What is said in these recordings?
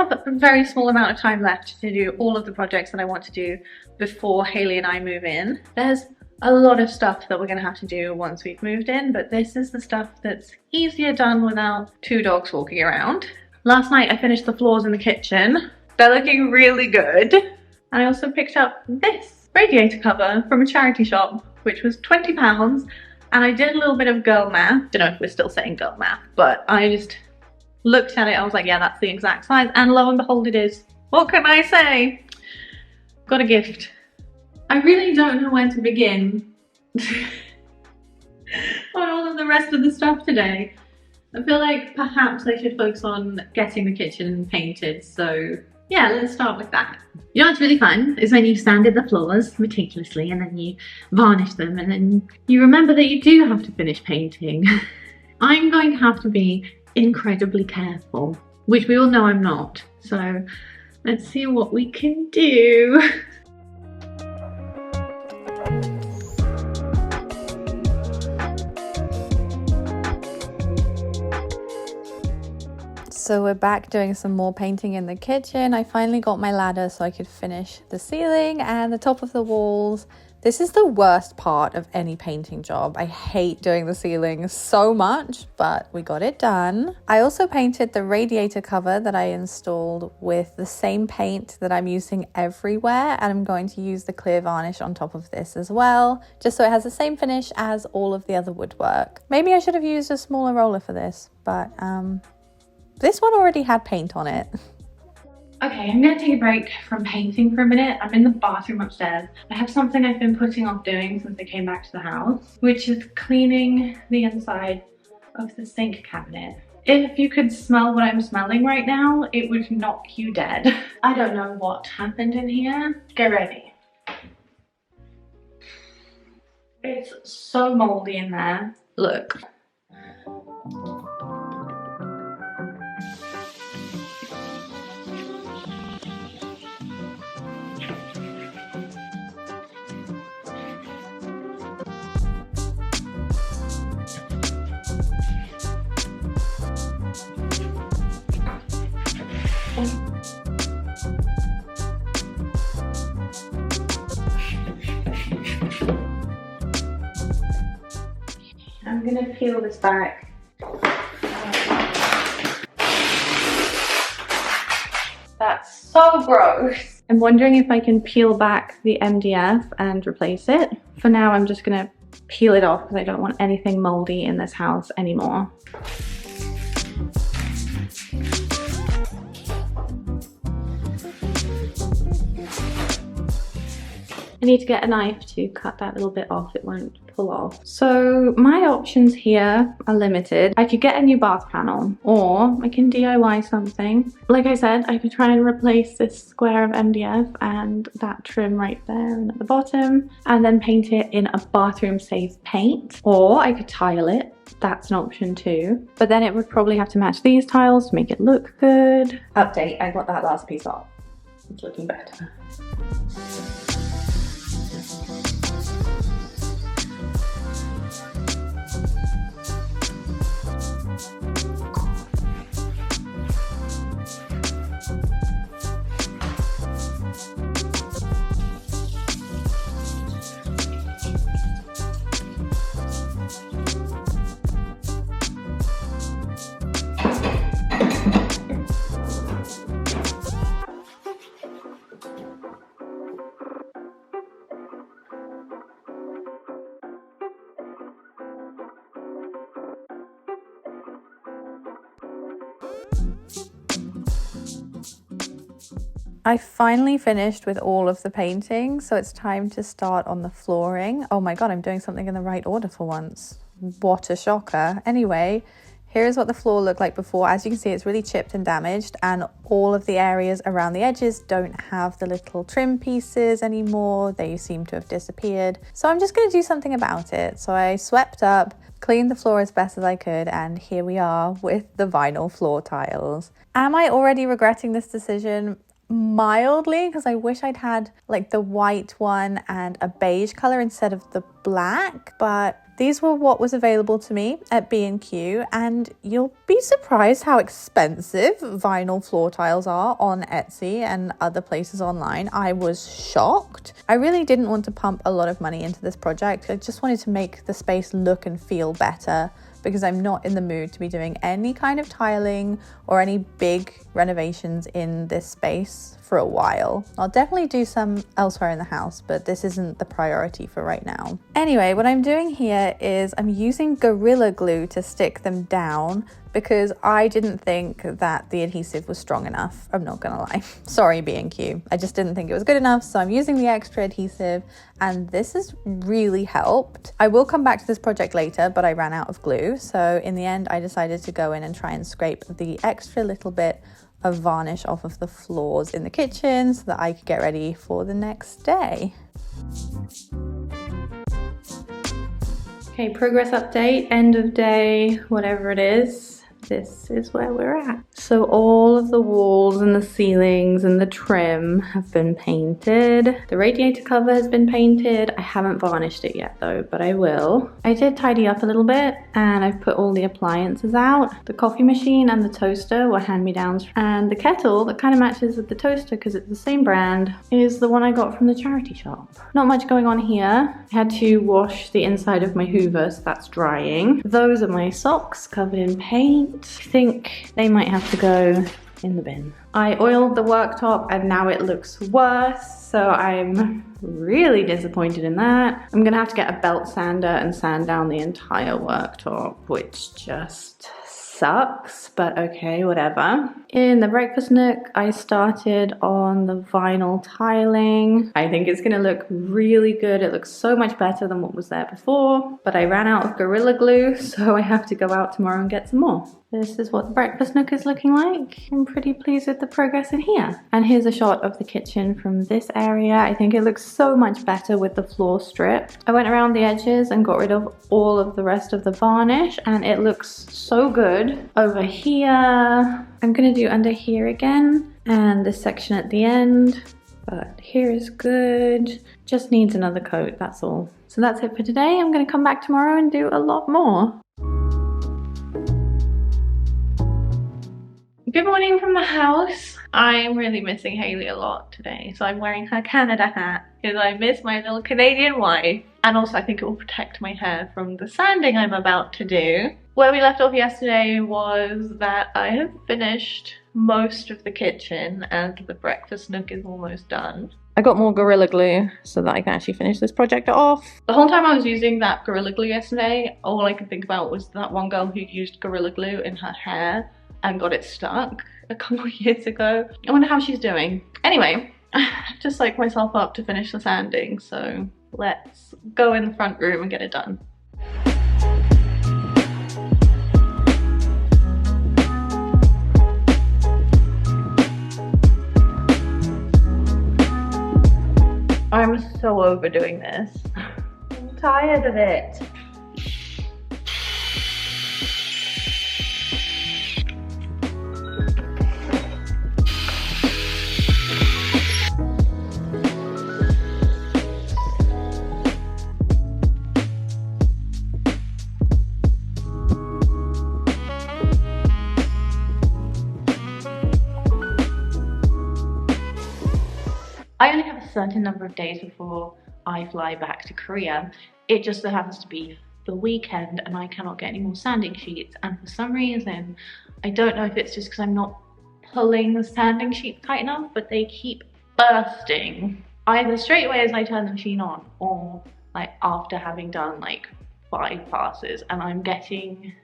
have a very small amount of time left to do all of the projects that I want to do before Hayley and I move in. There's a lot of stuff that we're going to have to do once we've moved in, but this is the stuff that's easier done without two dogs walking around. Last night I finished the floors in the kitchen. They're looking really good. And I also picked up this radiator cover from a charity shop, which was £20. And I did a little bit of girl math. Don't know if we're still saying girl math, but I just looked at it. I was like, yeah, that's the exact size. And lo and behold, it is. What can I say? Got a gift. I really don't know where to begin on all of the rest of the stuff today. I feel like perhaps I should focus on getting the kitchen painted. So yeah, let's start with that. You know what's really fun is when you sanded the floors meticulously and then you varnish them and then you remember that you do have to finish painting. I'm going to have to be incredibly careful, which we all know I'm not. So let's see what we can do. So we're back doing some more painting in the kitchen. I finally got my ladder so I could finish the ceiling and the top of the walls. This is the worst part of any painting job. I hate doing the ceiling so much, but we got it done. I also painted the radiator cover that I installed with the same paint that I'm using everywhere, and I'm going to use the clear varnish on top of this as well, just so it has the same finish as all of the other woodwork. Maybe I should have used a smaller roller for this, but this one already had paint on it. Okay, I'm gonna take a break from painting for a minute. I'm in the bathroom upstairs. I have something I've been putting off doing since I came back to the house, which is cleaning the inside of the sink cabinet. If you could smell what I'm smelling right now, it would knock you dead. I don't know what happened in here. Get ready. It's so moldy in there. Look. I'm gonna peel this back. That's so gross. I'm wondering if I can peel back the MDF and replace it. For now, I'm just gonna peel it off because I don't want anything moldy in this house anymore. I need to get a knife to cut that little bit off. It won't pull off. So my options here are limited. I could get a new bath panel, or I can DIY something. Like I said, I could try and replace this square of MDF and that trim right there and at the bottom, and then paint it in a bathroom safe paint. Or I could tile it. That's an option too. But then it would probably have to match these tiles to make it look good. Update, I got that last piece off. It's looking better. I finally finished with all of the painting, so it's time to start on the flooring. Oh my god, I'm doing something in the right order for once. What a shocker. Anyway, here's what the floor looked like before. As you can see, it's really chipped and damaged, and all of the areas around the edges don't have the little trim pieces anymore. They seem to have disappeared. So I'm just going to do something about it. So I swept up, cleaned the floor as best as I could, and here we are with the vinyl floor tiles. Am I already regretting this decision? Mildly, because I wish I'd had like the white one and a beige color instead of the black, but These were what was available to me at B&Q, and you'll be surprised how expensive vinyl floor tiles are on Etsy and other places online. I was shocked. I really didn't want to pump a lot of money into this project. I just wanted to make the space look and feel better, because I'm not in the mood to be doing any kind of tiling or any big renovations in this space for a while. I'll definitely do some elsewhere in the house, but this isn't the priority for right now. Anyway, what I'm doing here is I'm using Gorilla Glue to stick them down, because I didn't think that the adhesive was strong enough. I'm not gonna lie. Sorry, B&Q. I just didn't think it was good enough, so I'm using the extra adhesive, and this has really helped. I will come back to this project later, but I ran out of glue, so in the end I decided to go in and try and scrape the extra little bit of varnish off of the floors in the kitchen so that I could get ready for the next day. Okay, progress update, end of day, whatever it is. This is where we're at. So all of the walls and the ceilings and the trim have been painted. The radiator cover has been painted. I haven't varnished it yet though, but I will. I did tidy up a little bit, and I've put all the appliances out. The coffee machine and the toaster were hand-me-downs, and the kettle that kind of matches with the toaster because it's the same brand is the one I got from the charity shop. Not much going on here. I had to wash the inside of my Hoover, so that's drying. Those are my socks covered in paint. I think they might have to go in the bin. I oiled the worktop and now it looks worse, so I'm really disappointed in that. I'm gonna have to get a belt sander and sand down the entire worktop, which just sucks, but okay, whatever. In the breakfast nook, I started on the vinyl tiling. I think it's gonna look really good. It looks so much better than what was there before, but I ran out of Gorilla Glue, so I have to go out tomorrow and get some more. This is what the breakfast nook is looking like. I'm pretty pleased with the progress in here. And here's a shot of the kitchen from this area. I think it looks so much better with the floor strip. I went around the edges and got rid of all of the rest of the varnish, and it looks so good. Over here, I'm gonna do under here again, and this section at the end. But here is good. Just needs another coat, that's all. So that's it for today. I'm gonna come back tomorrow and do a lot more. Good morning from the house. I'm really missing Haley a lot today, so I'm wearing her Canada hat because I miss my little Canadian wife, and also I think it will protect my hair from the sanding I'm about to do. Where we left off yesterday was that I have finished most of the kitchen and the breakfast nook is almost done. I got more Gorilla Glue so that I can actually finish this project off. The whole time I was using that Gorilla Glue yesterday, all I could think about was that one girl who used Gorilla Glue in her hair and got it stuck a couple of years ago. I wonder how she's doing. Anyway, I just psyched myself up to finish the sanding, so let's go in the front room and get it done. I'm so overdoing this. I'm tired of it. I only have a certain number of days before I fly back to Korea. It just so happens to be the weekend and I cannot get any more sanding sheets, and for some reason, I don't know if it's just because I'm not pulling the sanding sheets tight enough, but they keep bursting. Either straight away as I turn the machine on or like after having done like 5 passes, and I'm getting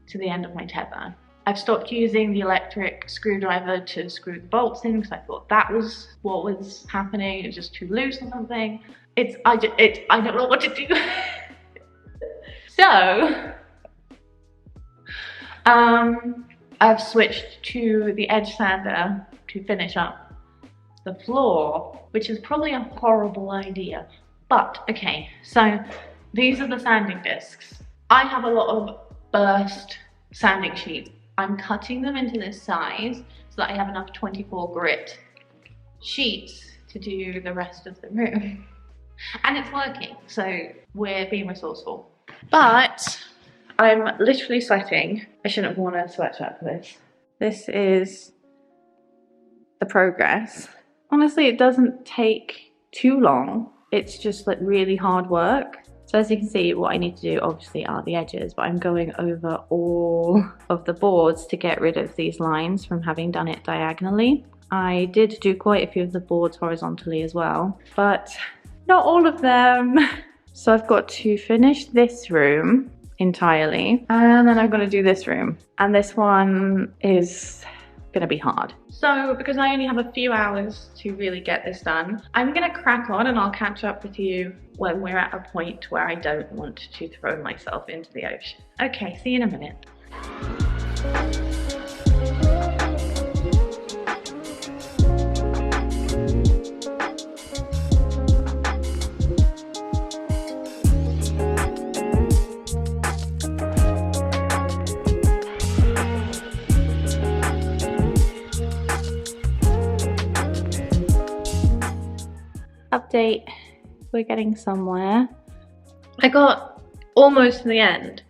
to the end of my tether. I've stopped using the electric screwdriver to screw the bolts in because I thought that was what was happening. It was just too loose or something. I don't know what to do. So, I've switched to the edge sander to finish up the floor, which is probably a horrible idea. But, okay, so these are the sanding discs. I have a lot of burst sanding sheets. I'm cutting them into this size so that I have enough 24 grit sheets to do the rest of the room. And it's working, so we're being resourceful. But I'm literally sweating. I shouldn't have worn a sweatshirt for this. This is the progress. Honestly, it doesn't take too long. It's just like really hard work. So as you can see, what I need to do obviously are the edges, but I'm going over all of the boards to get rid of these lines from having done it diagonally. I did do quite a few of the boards horizontally as well, but not all of them. So I've got to finish this room entirely, and then I'm going to do this room. And this one is going to be hard. So because I only have a few hours to really get this done, I'm going to crack on and I'll catch up with you when we're at a point where I don't want to throw myself into the ocean. Okay, see you in a minute. Update, we're getting somewhere. I got almost to the end,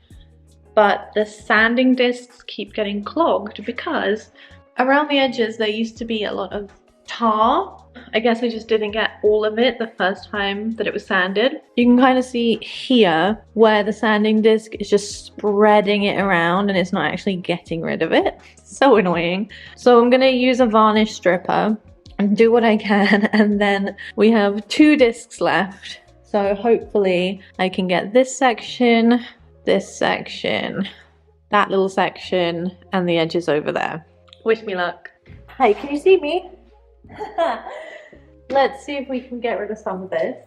but the sanding discs keep getting clogged because around the edges there used to be a lot of tar. I guess I just didn't get all of it the first time that it was sanded. You can kind of see here where the sanding disc is just spreading it around and it's not actually getting rid of it. So annoying. So I'm gonna use a varnish stripper and do what I can, and then we have 2 discs left. So hopefully I can get this section, that little section, and the edges over there. Wish me luck. Hey, can you see me? Let's see if we can get rid of some of this.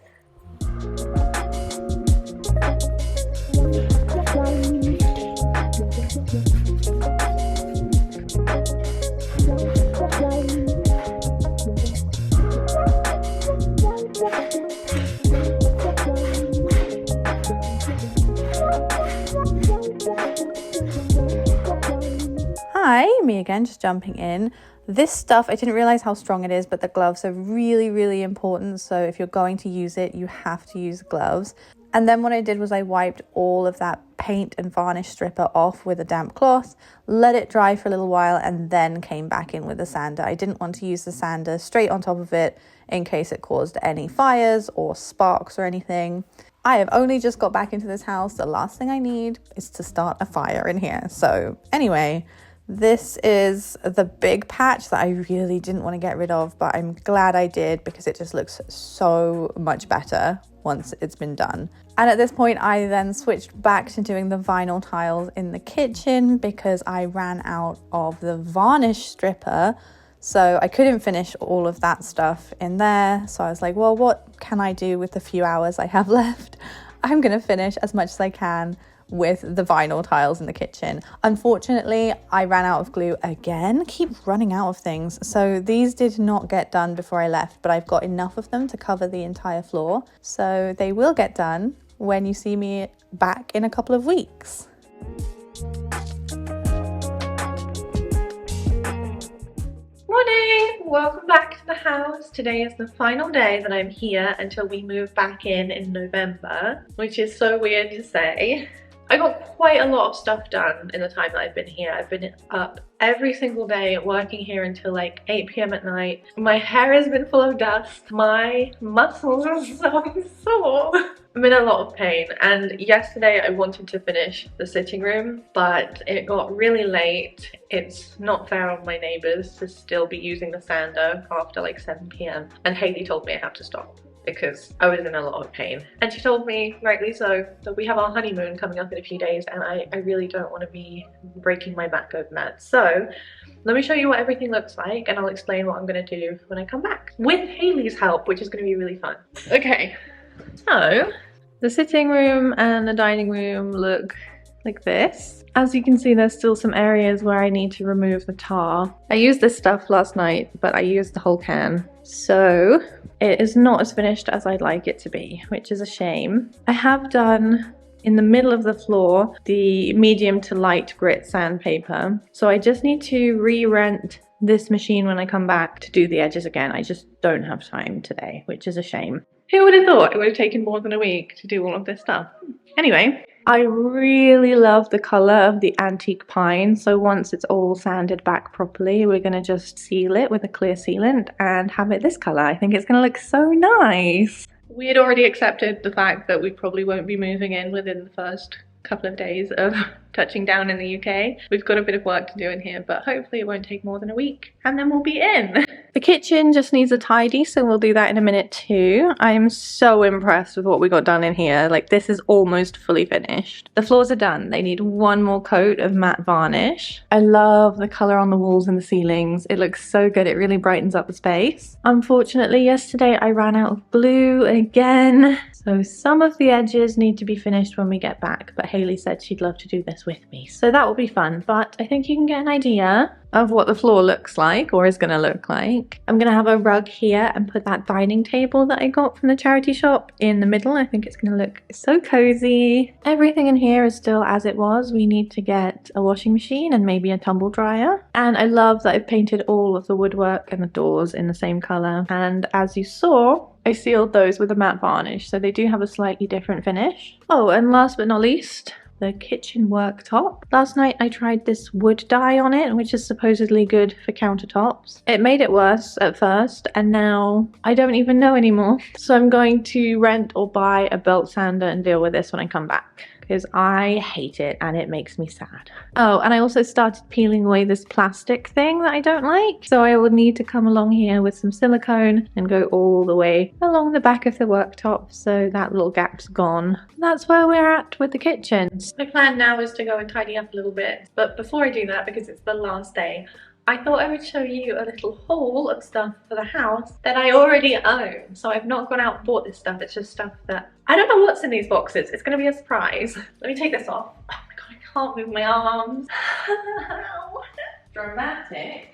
Hi, me again, just jumping in. This stuff, I didn't realize how strong it is, but the gloves are really, really important. So if you're going to use it, you have to use gloves. And then what I did was I wiped all of that paint and varnish stripper off with a damp cloth, let it dry for a little while, and then came back in with the sander. I didn't want to use the sander straight on top of it in case it caused any fires or sparks or anything. I have only just got back into this house. The last thing I need is to start a fire in here. So anyway, this is the big patch that I really didn't want to get rid of, but I'm glad I did because it just looks so much better once it's been done. And at this point, I then switched back to doing the vinyl tiles in the kitchen because I ran out of the varnish stripper. So I couldn't finish all of that stuff in there. So I was like, well, what can I do with the few hours I have left? I'm going to finish as much as I can with the vinyl tiles in the kitchen. Unfortunately, I ran out of glue again. Keep running out of things. So these did not get done before I left, but I've got enough of them to cover the entire floor. So they will get done when you see me back in a couple of weeks. Morning! Welcome back to the house. Today is the final day that I'm here until we move back in November, which is so weird to say. I got quite a lot of stuff done in the time that I've been here. I've been up every single day working here until like 8 p.m. at night. My hair has been full of dust. My muscles are so sore. I'm in a lot of pain, and yesterday I wanted to finish the sitting room, but it got really late. It's not fair on my neighbours to still be using the sander after like 7 p.m. and Hayley told me I have to stop because I was in a lot of pain. And she told me, rightly so, that we have our honeymoon coming up in a few days, and I really don't want to be breaking my back over that. So let me show you what everything looks like, and I'll explain what I'm going to do when I come back. With Hayley's help, which is going to be really fun. Okay, so the sitting room and the dining room look like this. As you can see, there's still some areas where I need to remove the tar. I used this stuff last night, but I used the whole can. So it is not as finished as I'd like it to be, which is a shame. I have done in the middle of the floor the medium to light grit sandpaper. So I just need to re-rent this machine when I come back to do the edges again. I just don't have time today, which is a shame. Who would have thought it would have taken more than a week to do all of this stuff? Anyway, I really love the colour of the antique pine, so once it's all sanded back properly, we're going to just seal it with a clear sealant and have it this colour. I think it's going to look so nice. We had already accepted the fact that we probably won't be moving in within the first couple of days of touching down in the UK. We've got a bit of work to do in here, but hopefully it won't take more than a week and then we'll be in. The kitchen just needs a tidy, so we'll do that in a minute too. I'm so impressed with what we got done in here. Like, this is almost fully finished. The floors are done. They need one more coat of matte varnish. I love the colour on the walls and the ceilings. It looks so good. It really brightens up the space. Unfortunately, yesterday I ran out of glue again, so some of the edges need to be finished when we get back, but Hayley said she'd love to do this with me, so that will be fun. But I think you can get an idea of what the floor looks like, or is going to look like. I'm going to have a rug here and put that dining table that I got from the charity shop in the middle. I think it's going to look so cozy. Everything in here is still as it was. We need to get a washing machine and maybe a tumble dryer. And I love that I've painted all of the woodwork and the doors in the same colour. And as you saw, I sealed those with a matte varnish, so they do have a slightly different finish. Oh, and last but not least, the kitchen worktop. Last night I tried this wood dye on it, which is supposedly good for countertops. It made it worse at first, and now I don't even know anymore. So I'm going to rent or buy a belt sander and deal with this when I come back, because I hate it and it makes me sad. Oh, and I also started peeling away this plastic thing that I don't like. So I will need to come along here with some silicone and go all the way along the back of the worktop so that little gap's gone. That's where we're at with the kitchen. My plan now is to go and tidy up a little bit. But before I do that, because it's the last day, I thought I would show you a little haul of stuff for the house that I already own. So I've not gone out and bought this stuff, it's just stuff that I don't know what's in these boxes. It's gonna be a surprise. Let me take this off. Oh my god, I can't move my arms. Dramatic.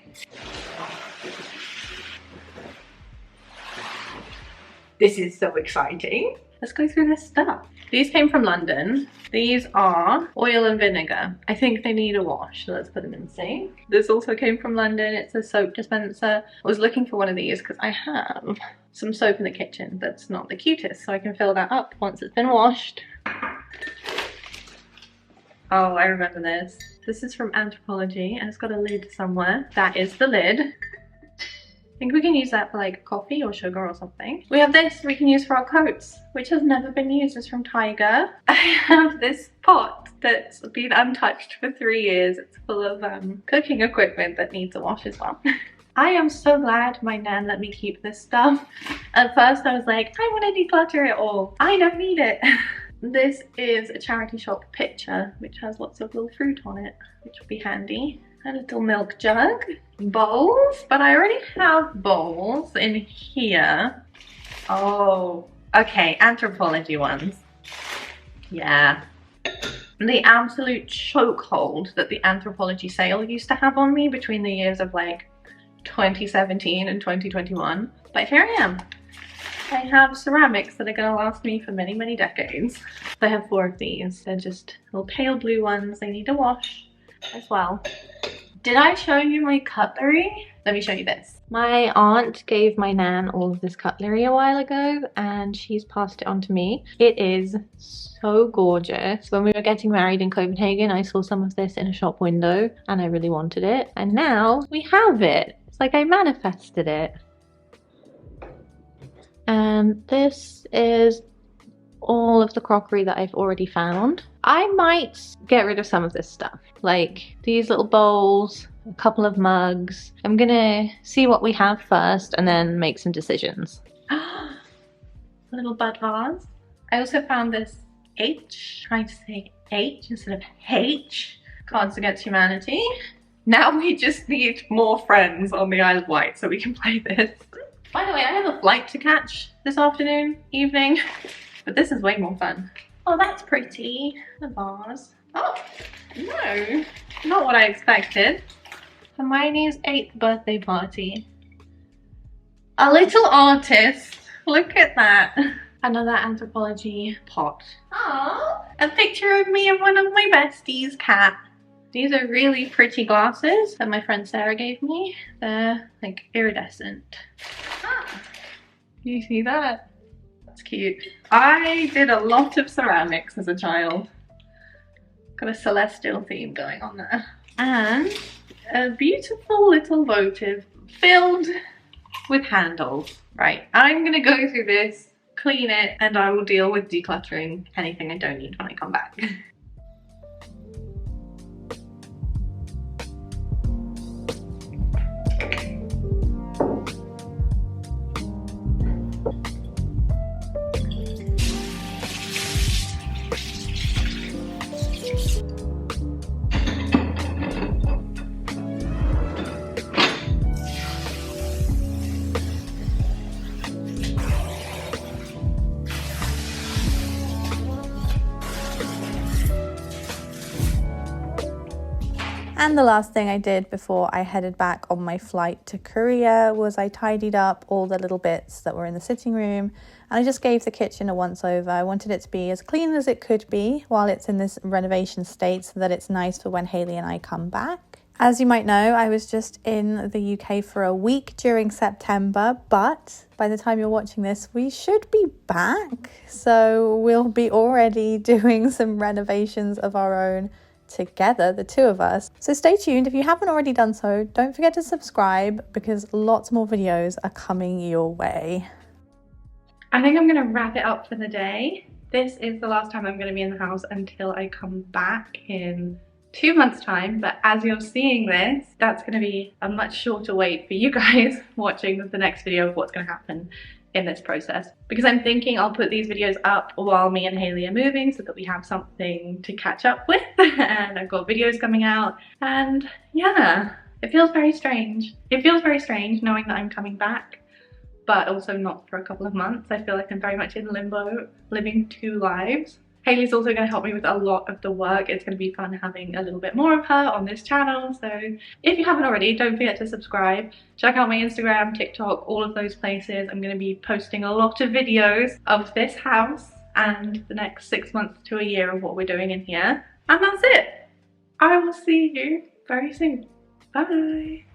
This is so exciting. Let's go through this stuff. These came from London. These are oil and vinegar. I think they need a wash, so let's put them in the sink. This also came from London. It's a soap dispenser. I was looking for one of these because I have some soap in the kitchen that's not the cutest, so I can fill that up once it's been washed. Oh, I remember this. This is from Anthropology and it's got a lid somewhere. That is the lid. I think we can use that for like coffee or sugar or something. We have this we can use for our coats, which has never been used. It's from Tiger. I have this pot that's been untouched for 3 years. It's full of cooking equipment that needs a wash as well. I am so glad my nan let me keep this stuff. At first I was like, I want to declutter it all. I don't need it. This is a charity shop pitcher, which has lots of little fruit on it, which will be handy. A little milk jug, bowls, but I already have bowls in here. Oh, okay, Anthropology ones. Yeah. The absolute chokehold that the Anthropology sale used to have on me between the years of like 2017 and 2021. But here I am. I have ceramics that are going to last me for many, many decades. I have 4 of these. They're just little pale blue ones. They need a wash as well. Did I show you my cutlery? Let me show you this. My aunt gave my nan all of this cutlery a while ago and she's passed it on to me. It is so gorgeous. When we were getting married in Copenhagen, I saw some of this in a shop window and I really wanted it. And now we have it. It's like I manifested it. And this is all of the crockery that I've already found. I might get rid of some of this stuff, like these little bowls, a couple of mugs. I'm gonna see what we have first and then make some decisions. Little bud vase. I also found this trying to say H instead of H, Cards Against Humanity. Now we just need more friends on the Isle of Wight so we can play this. By the way, I have a flight to catch this afternoon, evening. But this is way more fun. Oh, that's pretty. The vase. Oh, no. Not what I expected. Hermione's 8th birthday party. A little artist. Look at that. Another Anthropology pot. Oh, a picture of me and one of my besties' cat. These are really pretty glasses that my friend Sarah gave me. They're like iridescent. Ah, you see that? It's cute. I did a lot of ceramics as a child. Got a celestial theme going on there. And a beautiful little votive filled with handles. Right, I'm gonna go through this, clean it, and I will deal with decluttering anything I don't need when I come back. And the last thing I did before I headed back on my flight to Korea was I tidied up all the little bits that were in the sitting room, and I just gave the kitchen a once over. I wanted it to be as clean as it could be while it's in this renovation state so that it's nice for when Haley and I come back. As you might know, I was just in the UK for a week during September, but by the time you're watching this, we should be back. So we'll be already doing some renovations of our own together, the two of us. So stay tuned. If you haven't already done so, don't forget to subscribe because lots more videos are coming your way. I think I'm gonna wrap it up for the day. This is the last time I'm gonna be in the house until I come back in 2 months' time, but as you're seeing this, that's gonna be a much shorter wait for you guys watching the next video of what's gonna happen in this process, because I'm thinking I'll put these videos up while me and Haley are moving so that we have something to catch up with. And I've got videos coming out, and yeah, it feels very strange. It feels very strange knowing that I'm coming back, but also not for a couple of months. I feel like I'm very much in limbo, living two lives. Haley's also going to help me with a lot of the work. It's going to be fun having a little bit more of her on this channel. So if you haven't already, don't forget to subscribe. Check out my Instagram, TikTok, all of those places. I'm going to be posting a lot of videos of this house and the next 6 months to a year of what we're doing in here. And that's it. I will see you very soon. Bye.